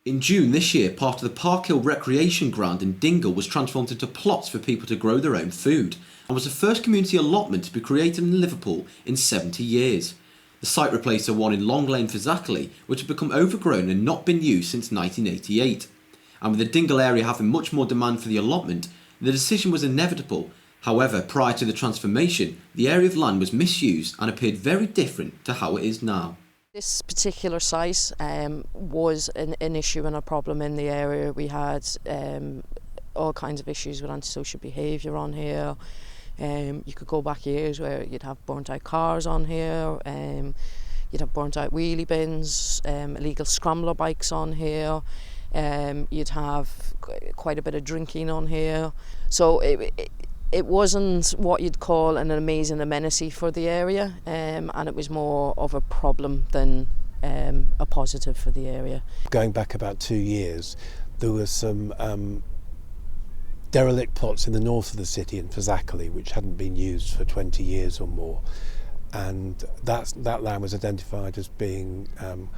In June this year, part of the Park Hill Recreation Ground in Dingle was transformed into plots for people to grow their own food, and was the first community allotment to be created in Liverpool in 70 years. The site replaced the one in Long Lane for Zackley, which had become overgrown and not been used since 1988. And with the Dingle area having much more demand for the allotment, the decision was inevitable. However, prior to the transformation, the area of land was misused and appeared very different to how it is now. This particular site was an issue and a problem in the area. We had all kinds of issues with antisocial behaviour on here. You could go back years where you'd have burnt out cars on here, you'd have burnt out wheelie bins, illegal scrambler bikes on here, you'd have quite a bit of drinking on here. So it wasn't what you'd call an amazing amenity for the area, and it was more of a problem than a positive for the area. Going back about 2 years, there was some derelict plots in the north of the city in Fazakerley which hadn't been used for 20 years or more, and that land was identified as being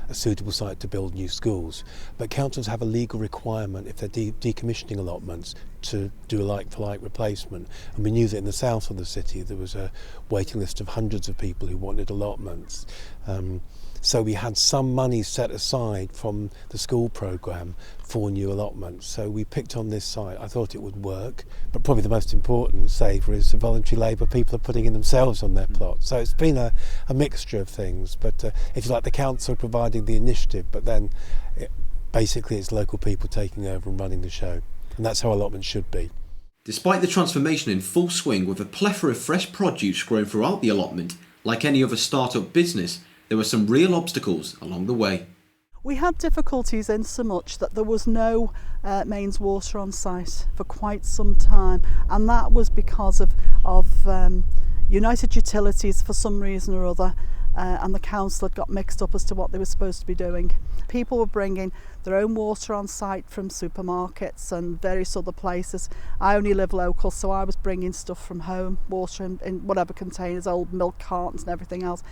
a suitable site to build new schools. But councils have a legal requirement, if they're decommissioning allotments, to do a like-for-like replacement, and we knew that in the south of the city there was a waiting list of hundreds of people who wanted allotments. So we had some money set aside from the school programme for new allotments. So we picked on this site. I thought it would work, but probably the most important savour is the voluntary labour people are putting in themselves on their plot. So it's been a mixture of things, but if you like, the council providing the initiative, but then basically it's local people taking over and running the show. And that's how allotments should be. Despite the transformation in full swing with a plethora of fresh produce grown throughout the allotment, like any other start-up business, there were some real obstacles along the way. We had difficulties in so much that there was no mains water on site for quite some time, and that was because of United Utilities for some reason or other, and the council had got mixed up as to what they were supposed to be doing. People were bringing their own water on site from supermarkets and various other places. I only live local, so I was bringing stuff from home, water in whatever containers, old milk cartons and everything else.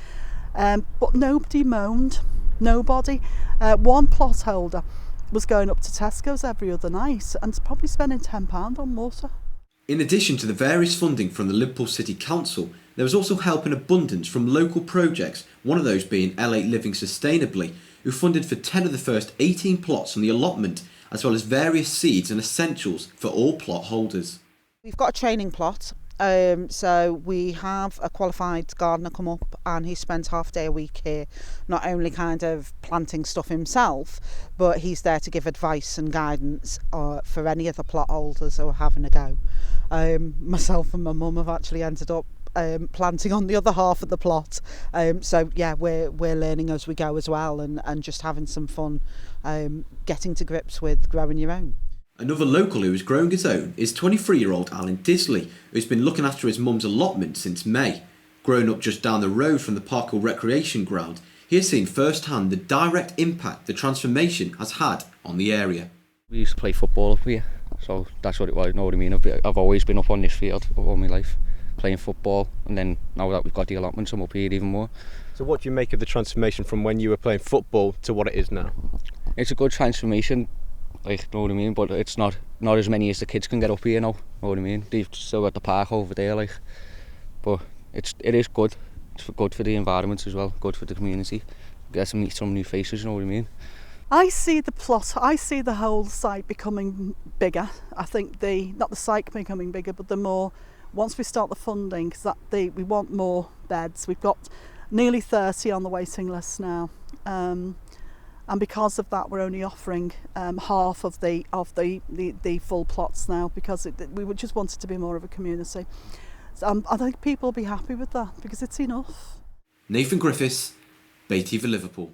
But nobody moaned, nobody. One plot holder was going up to Tesco's every other night and probably spending £10 on water. In addition to the various funding from the Liverpool City Council, there was also help in abundance from local projects, one of those being L8 Living Sustainably, who funded for 10 of the first 18 plots on the allotment, as well as various seeds and essentials for all plot holders. We've got a training plot. So we have a qualified gardener come up, and he spends half a day a week here, not only kind of planting stuff himself, but he's there to give advice and guidance for any of the plot holders who are having a go. Myself and my mum have actually ended up planting on the other half of the plot. So yeah, we're learning as we go as well, and just having some fun getting to grips with growing your own. Another local who is growing his own is 23-year-old Alan Disley, who's been looking after his mum's allotment since May. Growing up just down the road from the Park Hill Recreation Ground, he has seen firsthand the direct impact the transformation has had on the area. We used to play football up here, so that's what it was, you know what I mean? I've always been up on this field all my life, playing football, and then now that we've got the allotments, I'm up here even more. So what do you make of the transformation from when you were playing football to what it is now? It's a good transformation. Like, know what I mean, but it's not as many as the kids can get up here now, know what I mean. They've still got the park over there, like, but it is good. It's good for the environment as well, good for the community. Get to meet some new faces, you know what I mean. I see the whole site becoming bigger. I think not the site becoming bigger, but the more, once we start the funding, because we want more beds. We've got nearly 30 on the waiting list now. And because of that, we're only offering half of the full plots now, because we just want it to be more of a community. So, I think people will be happy with that because it's enough. Nathan Griffiths, Bay TV Liverpool.